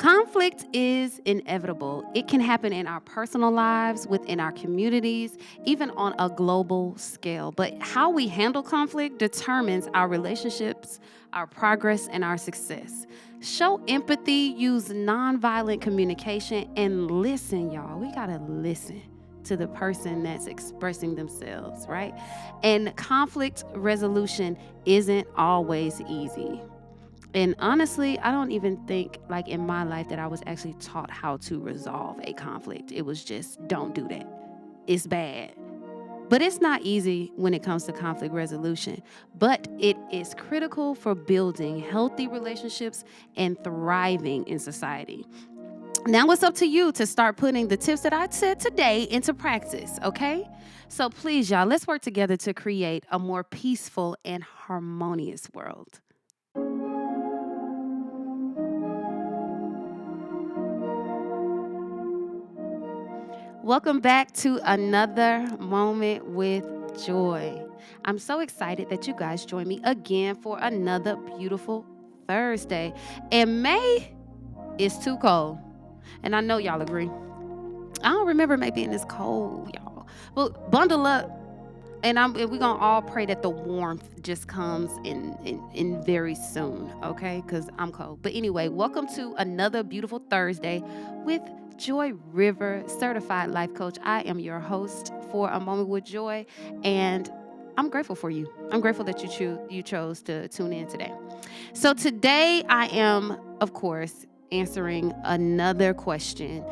Conflict is inevitable. It can happen in our personal lives, within our communities, even on a global scale. But how we handle conflict determines our relationships, our progress, and our success. Show empathy, use nonviolent communication, and listen, y'all. We got to listen to the person that's expressing themselves, right? And conflict resolution isn't always easy. And honestly, I don't even think like in my life that I was actually taught how to resolve a conflict. It was just, don't do that. It's bad. But it's not easy when it comes to conflict resolution. But it is critical for building healthy relationships and thriving in society. Now it's up to you to start putting the tips that I said today into practice, okay? So please, y'all, let's work together to create a more peaceful and harmonious world. Welcome back to another moment with joy. I'm so excited that you guys join me again for another beautiful Thursday. And May is too cold. And I know y'all agree. I don't remember May being this cold, y'all. But bundle up. And we're going to all pray that the warmth just comes in very soon, okay? Because I'm cold. But anyway, welcome to another beautiful Thursday with Joy River, certified life coach. I am your host for A Moment with Joy, and I'm grateful for you. I'm grateful that you chose to tune in today. So today I am, of course, answering another question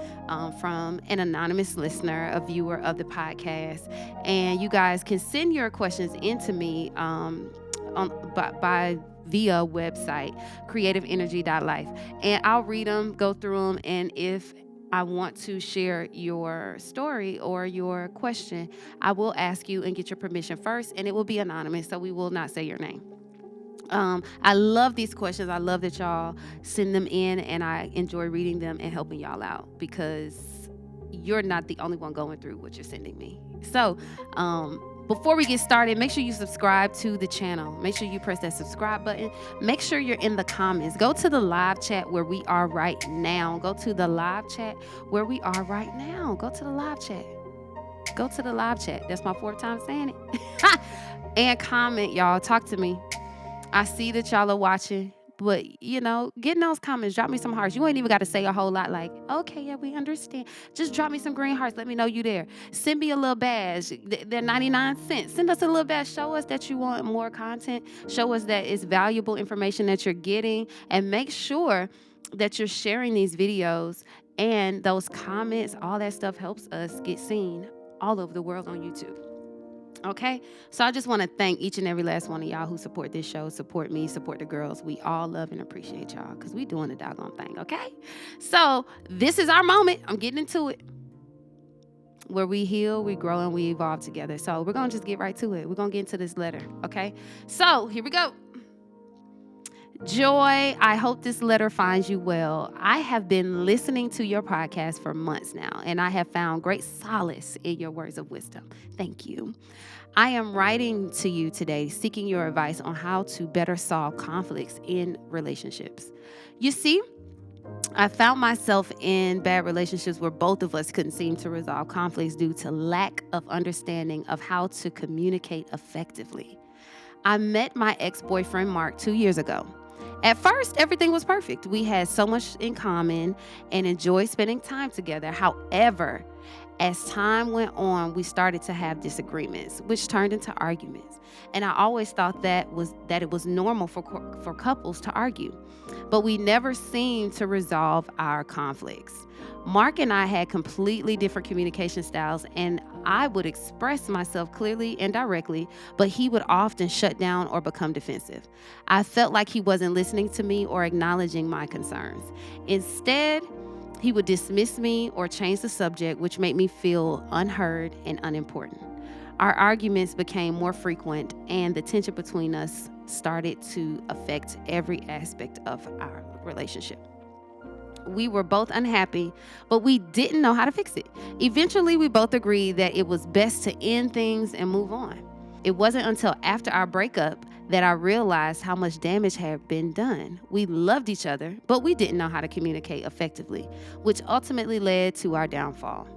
from an anonymous listener, a viewer of the podcast. And you guys can send your questions into me by via website, creativeenergy.life. And I'll read them, go through them, and if I want to share your story or your question, I will ask you and get your permission first, and it will be anonymous, so we will not say your name. I love these questions. I love that y'all send them in, and I enjoy reading them and helping y'all out because you're not the only one going through what you're sending me. So, before we get started, make sure you subscribe to the channel. Make sure you press that subscribe button. Make sure you're in the comments. Go to the live chat where we are right now. Go to the live chat where we are right now. Go to the live chat. Go to the live chat. That's my fourth time saying it. And comment, y'all. Talk to me. I see that y'all are watching, but, get in those comments. Drop me some hearts. You ain't even got to say a whole lot like, okay, yeah, we understand. Just drop me some green hearts. Let me know you there. Send me a little badge. They're 99 cents. Send us a little badge. Show us that you want more content. Show us that it's valuable information that you're getting. And make sure that you're sharing these videos and those comments. All that stuff helps us get seen all over the world on YouTube. Okay, so I just want to thank each and every last one of y'all who support this show, support me, support the girls. We all love and appreciate y'all because we doing the doggone thing, okay? So this is our moment. I'm getting into it. Where we heal, we grow, and we evolve together. So we're going to just get right to it. We're going to get into this letter, okay? So here we go. Joy, I hope this letter finds you well. I have been listening to your podcast for months now, and I have found great solace in your words of wisdom. Thank you. I am writing to you today, seeking your advice on how to better solve conflicts in relationships. You see, I found myself in bad relationships where both of us couldn't seem to resolve conflicts due to lack of understanding of how to communicate effectively. I met my ex-boyfriend, Mark, 2 years ago. At first, everything was perfect. We had so much in common and enjoyed spending time together. However, as time went on, we started to have disagreements, which turned into arguments. And I always thought that it was normal for couples to argue. But we never seemed to resolve our conflicts. Mark and I had completely different communication styles, and I would express myself clearly and directly, but he would often shut down or become defensive. I felt like he wasn't listening to me or acknowledging my concerns. Instead, he would dismiss me or change the subject, which made me feel unheard and unimportant. Our arguments became more frequent, and the tension between us started to affect every aspect of our relationship. We were both unhappy, but we didn't know how to fix it. Eventually, we both agreed that it was best to end things and move on. It wasn't until after our breakup that I realized how much damage had been done. We loved each other, but we didn't know how to communicate effectively, which ultimately led to our downfall.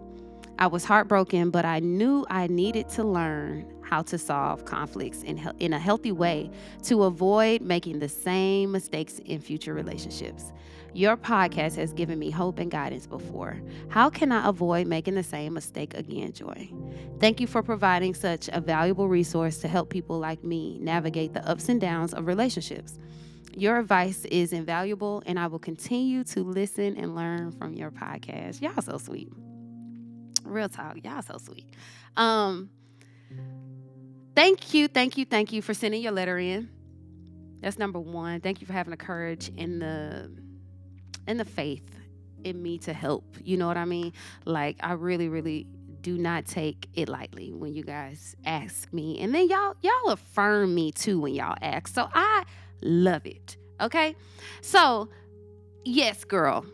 I was heartbroken, but I knew I needed to learn how to solve conflicts in a healthy way to avoid making the same mistakes in future relationships. Your podcast has given me hope and guidance before. How can I avoid making the same mistake again, Joy? Thank you for providing such a valuable resource to help people like me navigate the ups and downs of relationships. Your advice is invaluable, and I will continue to listen and learn from your podcast. Y'all so sweet. Real talk. Y'all so sweet. Thank you for sending your letter in. That's number one. Thank you for having the courage and the faith in me to help. You know what I mean? Like, I really, really do not take it lightly when you guys ask me. And then y'all affirm me too when y'all ask. So I love it. Okay? So, yes, girl.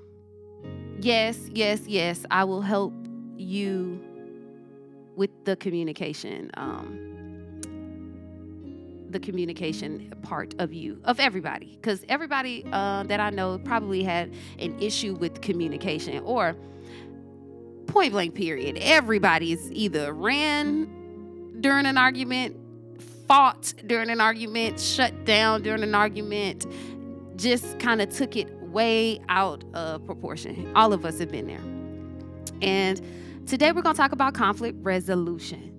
Yes. I will help you with the communication part of everybody, because everybody that I know probably had an issue with communication, or point blank period. Everybody's either ran during an argument, fought during an argument, shut down during an argument, just kind of took it way out of proportion. All of us have been there. And today we're going to talk about conflict resolution.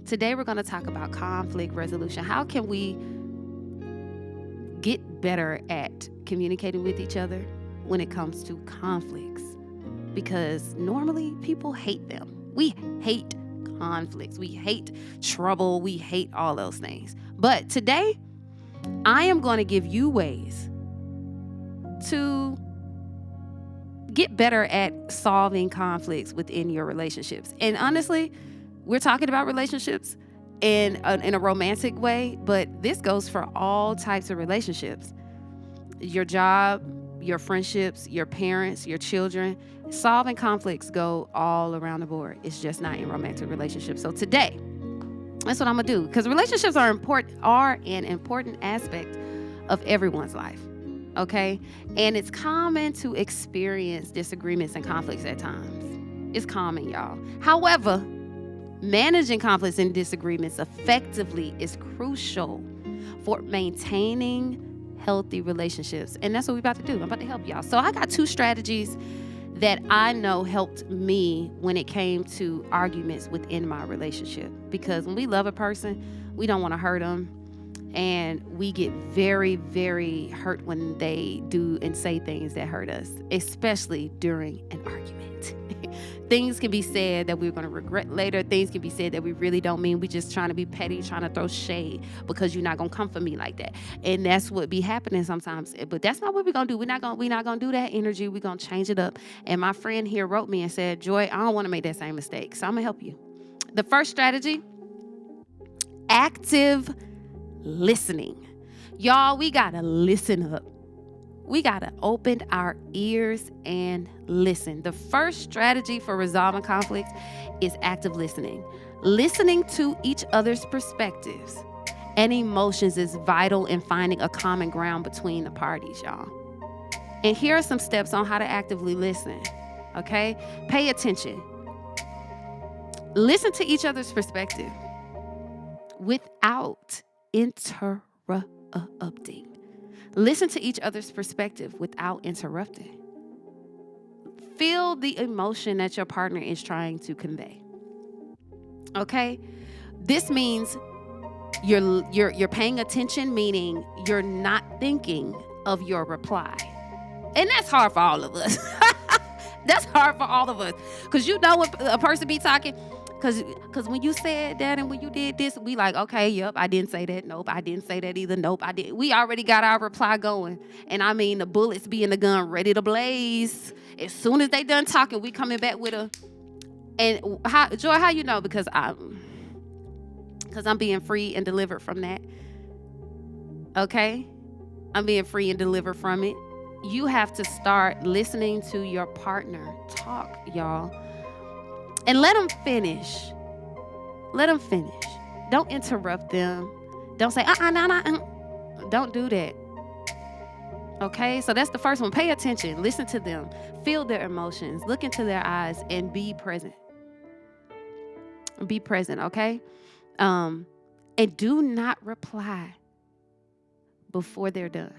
How can we get better at communicating with each other when it comes to conflicts? Because normally people hate them. We hate conflicts. We hate trouble. We hate all those things. But today, I am going to give you ways to get better at solving conflicts within your relationships. And honestly, we're talking about relationships in a romantic way, but this goes for all types of relationships. Your job, your friendships, your parents, your children. Solving conflicts go all around the board. It's just not in romantic relationships. So today, that's what I'm gonna do, because relationships are an important aspect of everyone's life. Okay? And it's common to experience disagreements and conflicts at times. It's common, y'all. However, managing conflicts and disagreements effectively is crucial for maintaining healthy relationships. And that's what we're about to do. I'm about to help y'all. So I got 2 strategies that I know helped me when it came to arguments within my relationship. Because when we love a person, we don't want to hurt them. And we get very, very hurt when they do and say things that hurt us, especially during an argument. Things can be said that we're going to regret later. Things can be said that we really don't mean. We just trying to be petty, trying to throw shade because you're not going to come for me like that. And that's what be happening sometimes. But that's not what we're going to do. We're not going to do that energy. We're going to change it up. And my friend here wrote me and said, Joy, I don't want to make that same mistake. So I'm going to help you. The first strategy, active listening. Y'all, we got to listen up. We got to open our ears and listen. The first strategy for resolving conflicts is active listening. Listening to each other's perspectives and emotions is vital in finding a common ground between the parties, y'all. And here are some steps on how to actively listen, okay? Pay attention. Listen to each other's perspective without interrupting. Listen to each other's perspective without interrupting. Feel the emotion that your partner is trying to convey. Okay? This means you're paying attention, meaning you're not thinking of your reply. And that's hard for all of us. That's hard for all of us. Because you know when a person be talking, because when you said that and when you did this, we like, okay, yep, I didn't say that. Nope, I didn't say that either. Nope, I didn't. We already got our reply going. And I mean, the bullets be in the gun ready to blaze. As soon as they done talking, we coming back with a... And Joy, how you know? Because I'm being free and delivered from that. Okay? I'm being free and delivered from it. You have to start listening to your partner talk, y'all. And let them finish. Let them finish. Don't interrupt them. Don't say, Don't do that. Okay, so that's the first one. Pay attention, listen to them, feel their emotions, look into their eyes, and be present. Be present, okay? And do not reply before they're done.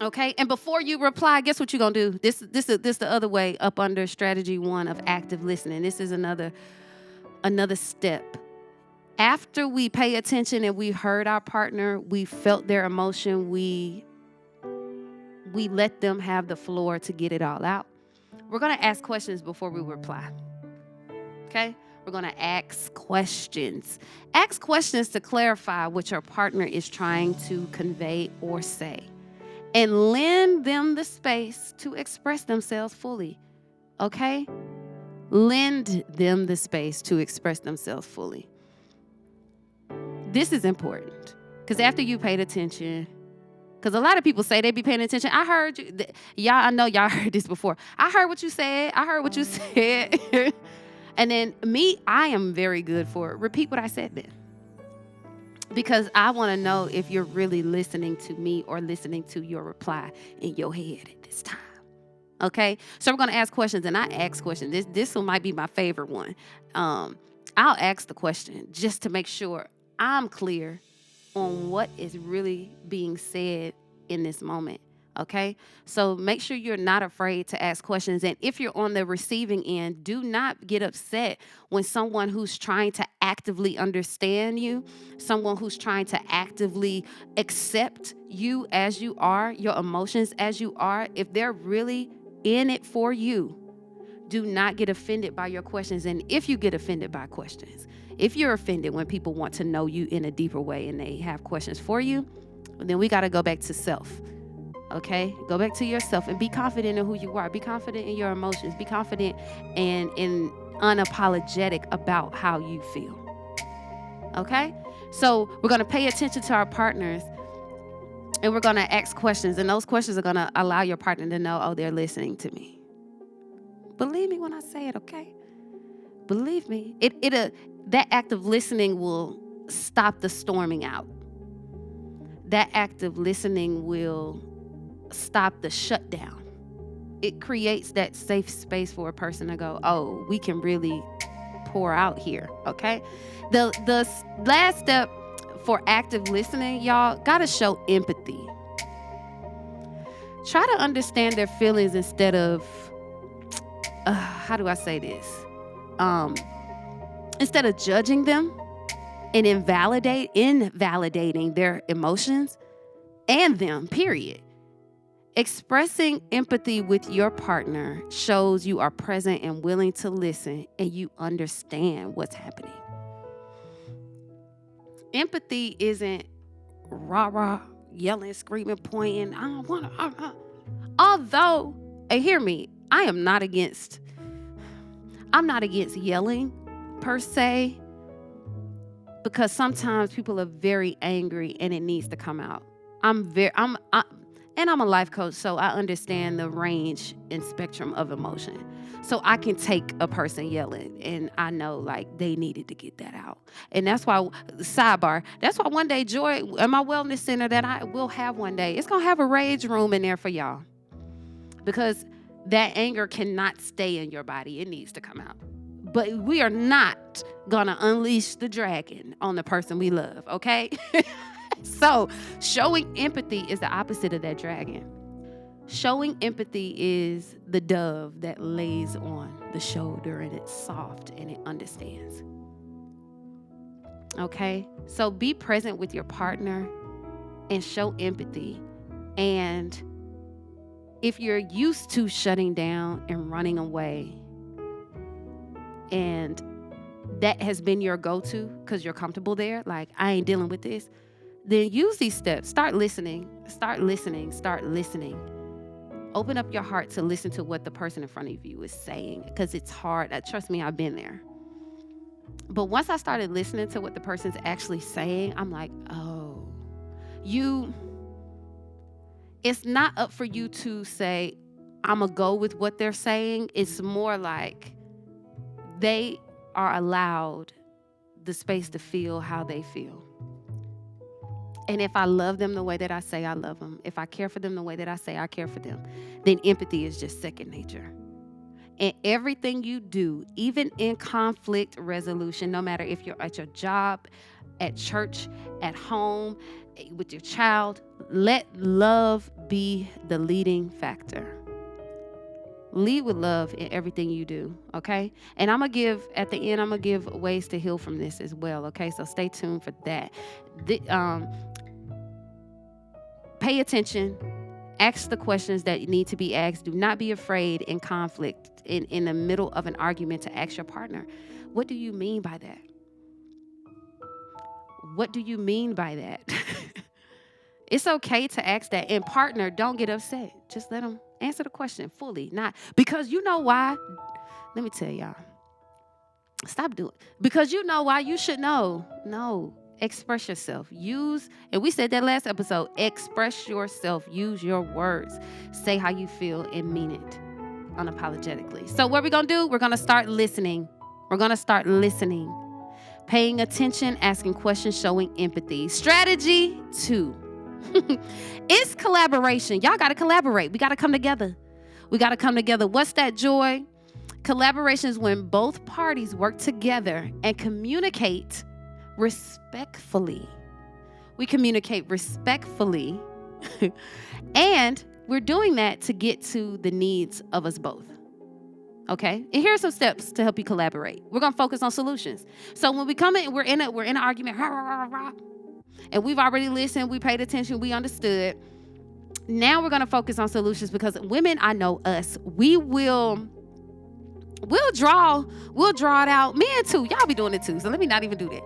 Okay, and before you reply, guess what you're gonna do? This the other way up under strategy 1 of active listening. This is another step. After we pay attention and we heard our partner, we felt their emotion, we let them have the floor to get it all out. We're gonna ask questions before we reply. Okay? We're gonna ask questions. Ask questions to clarify what your partner is trying to convey or say, and lend them the space to express themselves fully. Okay? Lend them the space to express themselves fully. This is important because after you paid attention, because a lot of people say they be paying attention. I heard you. Y'all, I know y'all heard this before. I heard what you said. And then me, I am very good for it. Repeat what I said then. Because I want to know if you're really listening to me or listening to your reply in your head at this time. Okay? So we're going to ask questions, and I ask questions. This one might be my favorite one. I'll ask the question just to make sure I'm clear on what is really being said in this moment. Okay? So make sure you're not afraid to ask questions. And if you're on the receiving end, do not get upset when someone who's trying to actively understand you, someone who's trying to actively accept you as you are, your emotions as you are, if they're really in it for you, do not get offended by your questions. And if you get offended by questions, if you're offended when people want to know you in a deeper way and they have questions for you, then we got to go back to self. Okay? Go back to yourself and be confident in who you are. Be confident in your emotions. Be confident and unapologetic about how you feel. Okay? So we're going to pay attention to our partners and we're going to ask questions. And those questions are going to allow your partner to know, oh, they're listening to me. Believe me when I say it, okay? Believe me. That act of listening will stop the storming out. That act of listening will stop the shutdown. It creates that safe space for a person to go, oh, we can really pour out here, okay? The last step for active listening, y'all, gotta show empathy. Try to understand their feelings instead of, how do I say this? Instead of judging them and invalidating their emotions and them, period. Expressing empathy with your partner shows you are present and willing to listen and you understand what's happening. Empathy isn't rah-rah, yelling, screaming, pointing. I don't want to. Although, hear me, I'm not against yelling per se, because sometimes people are very angry and it needs to come out. I'm a life coach, so I understand the range and spectrum of emotion. So I can take a person yelling and I know like they needed to get that out. And that's why, sidebar, that's why one day Joy at my wellness center that I will have one day, it's going to have a rage room in there for y'all. Because that anger cannot stay in your body. It needs to come out. But we are not going to unleash the dragon on the person we love, okay? So showing empathy is the opposite of that dragon. Showing empathy is the dove that lays on the shoulder and it's soft and it understands. Okay? So be present with your partner and show empathy. And if you're used to shutting down and running away, and that has been your go-to because you're comfortable there, like I ain't dealing with this, then use these steps. Start listening. Open up your heart to listen to what the person in front of you is saying, because it's hard. Trust me, I've been there. But once I started listening to what the person's actually saying, I'm like, oh, it's not up for you to say, I'm going to go with what they're saying. It's more like they are allowed the space to feel how they feel. And if I love them the way that I say I love them, if I care for them the way that I say I care for them, then empathy is just second nature. And everything you do, even in conflict resolution, no matter if you're at your job, at church, at home, with your child, let love be the leading factor. Lead with love in everything you do, okay? And at the end, I'm going to give ways to heal from this as well, okay? So stay tuned for that. Pay attention. Ask the questions that need to be asked. Do not be afraid in conflict, in the middle of an argument, to ask your partner, what do you mean by that? What do you mean by that? It's okay to ask that. And partner, don't get upset. Just let them answer the question fully. Not because you know why. Let me tell y'all. Stop doing it. Because you know why you should know. No. Express yourself. And we said that last episode, express yourself. Use your words. Say how you feel and mean it unapologetically. So what we're going to do, we're going to start listening. Paying attention, asking questions, showing empathy. Strategy 2. It's collaboration. Y'all got to collaborate. We got to come together. What's that, Joy? Collaboration is when both parties work together and communicate respectfully. We communicate respectfully, and we're doing that to get to the needs of us both. Okay? And here are some steps to help you collaborate. We're going to focus on solutions. So when we come in, we're in an argument, and we've already listened, we paid attention, we understood. Now we're going to focus on solutions, because women, I know us, we'll draw it out. Men too. Y'all be doing it too. So let me not even do that.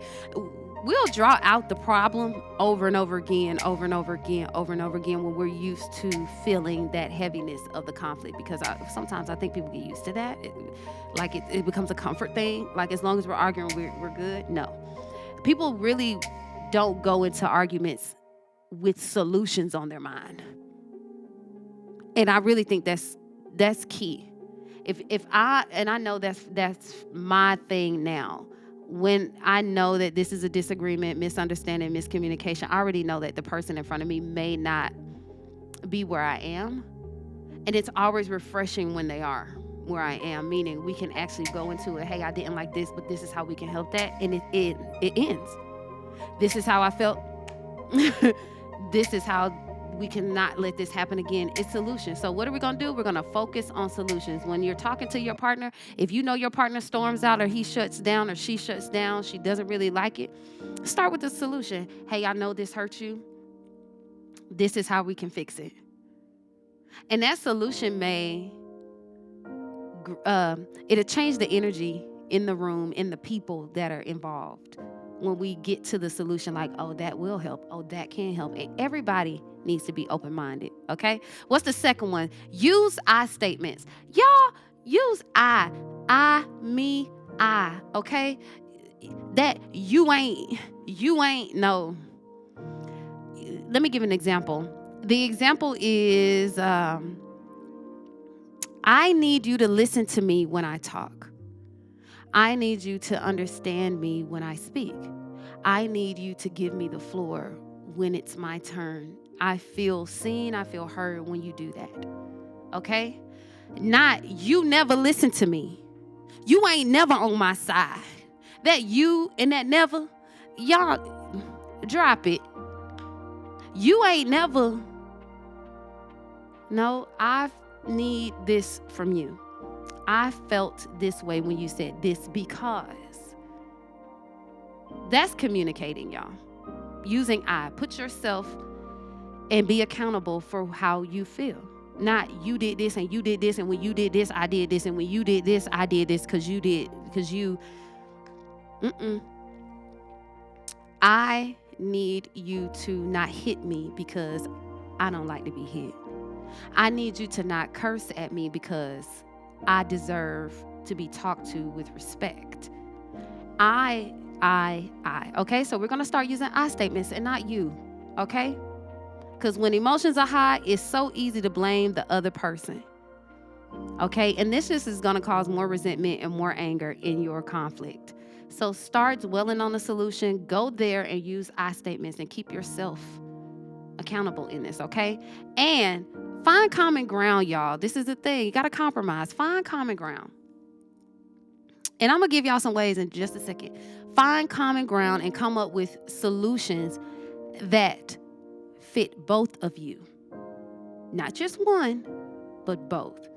We'll draw out the problem over and over again when we're used to feeling that heaviness of the conflict, because sometimes I think people get used to that. It becomes a comfort thing. Like, as long as we're arguing, we're good. No. People really don't go into arguments with solutions on their mind. And I really think that's key. If I know that's my thing now. When I know that this is a disagreement, misunderstanding, miscommunication, I already know that the person in front of me may not be where I am. And it's always refreshing when they are where I am, meaning we can actually go into it. Hey, I didn't like this, but this is how we can help that. And it ends. This is how I felt. This is how we cannot let this happen again. It's solutions. So what are we going to do? We're going to focus on solutions. When you're talking to your partner, if you know your partner storms out, or he shuts down, or she shuts down, she doesn't really like it, start with the solution. Hey, I know this hurt you. This is how we can fix it. And that solution it'll change the energy in the room, in the people that are involved. When we get to the solution, like, oh, that will help. Oh, that can help. Everybody needs to be open-minded, okay? What's the second one? Use I statements. Y'all, use I, me, I, okay? That you ain't, no. Let me give an example. The example is, I need you to listen to me when I talk. I need you to understand me when I speak. I need you to give me the floor when it's my turn. I feel seen, I feel heard when you do that. Okay? Not, you never listen to me. You ain't never on my side. That you and that never, y'all, drop it. You ain't never. No, I need this from you. I felt this way when you said this, because that's communicating, y'all. Using I. Put yourself and be accountable for how you feel. Not you did this and you did this, and when you did this, I did this, and when you did this, I did this because you. I need you to not hit me because I don't like to be hit. I need you to not curse at me because I deserve to be talked to with respect. I. Okay, so we're going to start using I statements and not you, okay? Because when emotions are high, it's so easy to blame the other person, okay? And this just is going to cause more resentment and more anger in your conflict. So start dwelling on the solution. Go there and use I statements and keep yourself accountable in this, okay? And find common ground, y'all. This is the thing. You got to compromise. Find common ground. And I'm going to give y'all some ways in just a second. Find common ground and come up with solutions that fit both of you. Not just one, but both.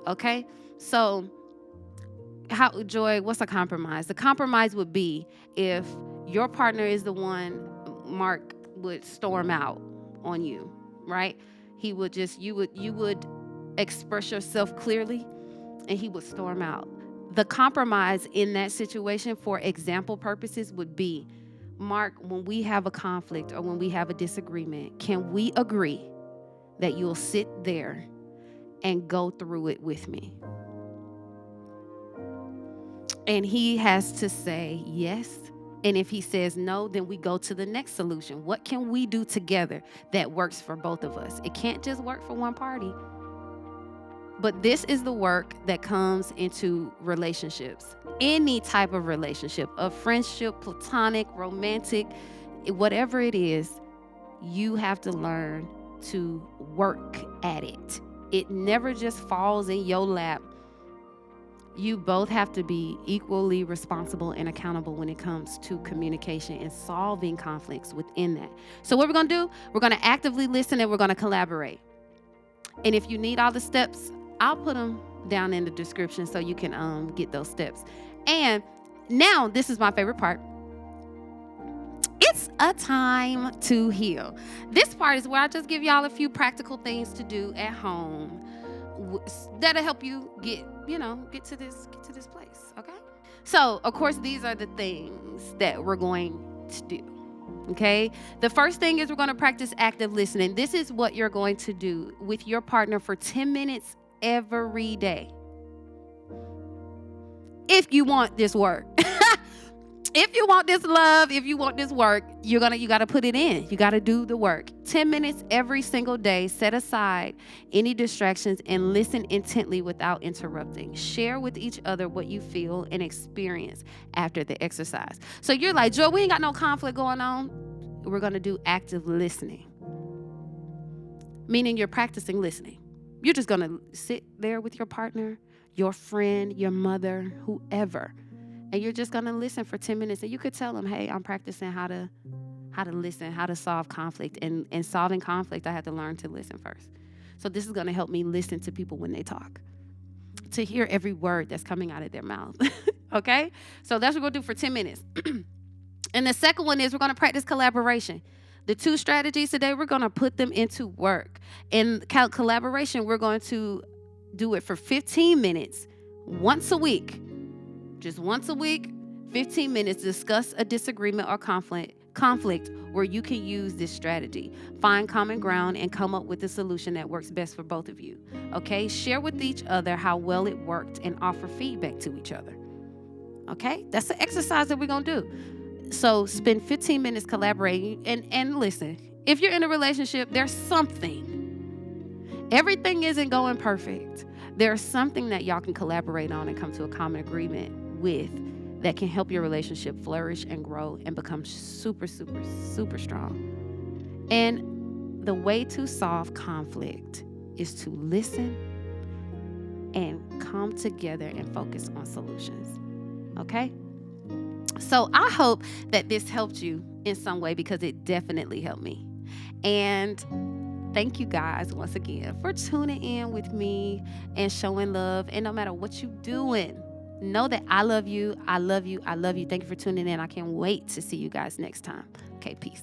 Okay? So, Joy, what's a compromise? The compromise would be if your partner is the one, Mark would storm out on you, right? He would you would express yourself clearly and he would storm out. The compromise in that situation, for example purposes, would be, Mark, when we have a conflict or when we have a disagreement, can we agree that you'll sit there and go through it with me? And he has to say yes. And if he says no, then we go to the next solution. What can we do together that works for both of us? It can't just work for one party. But this is the work that comes into relationships. Any type of relationship, a friendship, platonic, romantic, whatever it is, you have to learn to work at it. It never just falls in your lap. You both have to be equally responsible and accountable when it comes to communication and solving conflicts within that. So what we're going to do, we're going to actively listen and we're going to collaborate. And if you need all the steps, I'll put them down in the description so you can get those steps. And now this is my favorite part. It's a time to heal. This part is where I just give y'all a few practical things to do at home that'll help you get to this place, okay? So, of course, these are the things that we're going to do, okay? The first thing is we're going to practice active listening. This is what you're going to do with your partner for 10 minutes every day. If you want this work. If you want this love, if you want this work, you got to put it in. You got to do the work. 10 minutes every single day. Set aside any distractions and listen intently without interrupting. Share with each other what you feel and experience after the exercise. So you're like, Joe, we ain't got no conflict going on. We're going to do active listening. Meaning you're practicing listening. You're just going to sit there with your partner, your friend, your mother, whoever. And you're just going to listen for 10 minutes. And you could tell them, hey, I'm practicing how to listen, how to solve conflict. And in solving conflict, I had to learn to listen first. So this is going to help me listen to people when they talk, to hear every word that's coming out of their mouth. Okay? So that's what we're going to do for 10 minutes. And the second one is we're going to practice collaboration. The two strategies today, we're going to put them into work. In collaboration, we're going to do it for 15 minutes once a week. Just once a week, 15 minutes, discuss a disagreement or conflict where you can use this strategy. Find common ground and come up with a solution that works best for both of you. Okay? Share with each other how well it worked and offer feedback to each other. Okay? That's the exercise that we're going to do. So spend 15 minutes collaborating and listen. If you're in a relationship, there's something. Everything isn't going perfect. There's something that y'all can collaborate on and come to a common agreement with that can help your relationship flourish and grow and become super, super, super strong. And the way to solve conflict is to listen and come together and focus on solutions. Okay? So I hope that this helped you in some way because it definitely helped me. And thank you guys once again for tuning in with me and showing love. And no matter what you're doing, know that I love you. I love you. I love you. Thank you for tuning in. I can't wait to see you guys next time. Okay, peace.